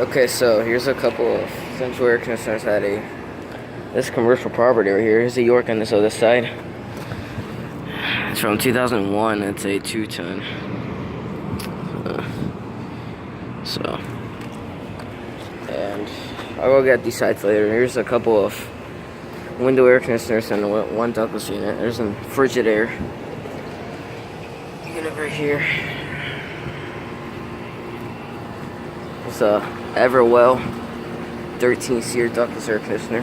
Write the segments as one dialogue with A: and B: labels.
A: Okay, so here's a couple of central air conditioners at this commercial property right here. Here's a York on this other side. It's from 2001. It's a 2-ton. And I'll go get these sides later. Here's a couple of window air conditioners and one Douglas unit. There's a Frigidaire unit right here. It's a Everwell 13-seer ductless air conditioner.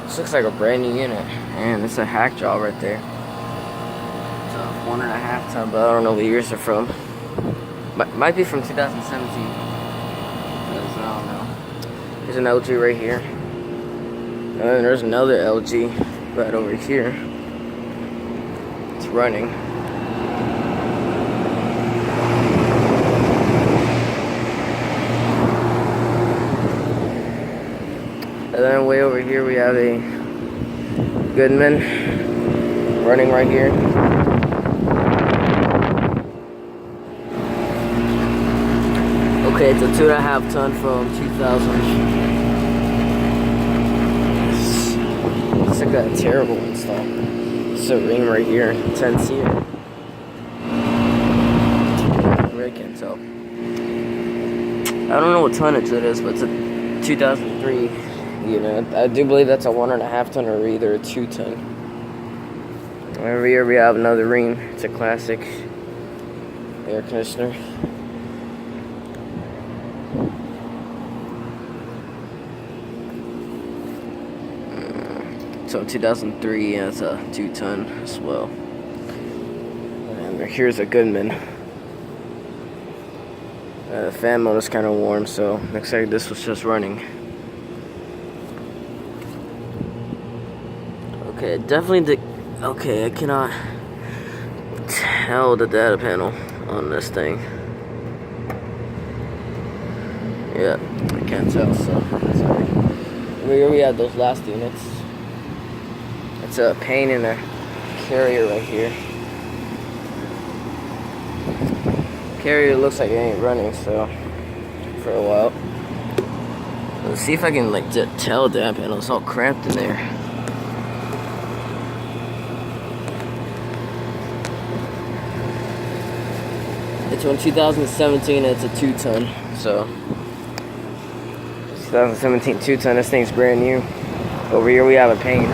A: This looks like a brand new unit, and it's a hack job right there. It's a 1.5 ton, but I don't know what years they're from. Might be from 2017. Because I don't know. There's an LG right here, and then there's another LG right over here. It's running. And then way over here we have a Goodman running right here. Okay, it's a 2.5 ton from 2000. It's like a terrible install. It's a Rheem right here, 10-seer. I really can't tell. I don't know what tonnage it is, but it's a 2003 unit. I do believe that's a 1.5 ton or either a 2-ton. Over here we have another Rheem. It's a classic air conditioner. So 2003, yeah, it's a 2-ton as well. And here's a Goodman. The fan mode is kind of warm, so looks like this was just running. Okay, definitely okay, I cannot tell the data panel on this thing. Yeah, I can't tell, so sorry. Here we have those last units. It's a pane in a carrier right here. Carrier looks like it ain't running, so for a while. Let's see if I can like tell the data panel. It's all cramped in there. It's from 2017 and it's a 2-ton. So 2017 2-ton, this thing's brand new. Over here we have a pane.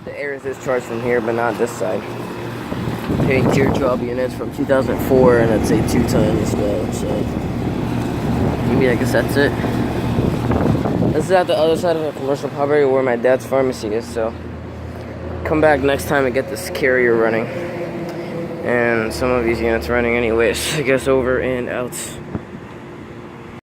A: The air is discharged from here, but not this side. Pane teardrop units from 2004, and it's a 2-ton as well. So maybe I guess that's it. This is at the other side of a commercial property where my dad's pharmacy is. So come back next time and get this carrier running. And some of these units running anyways. I guess over and out.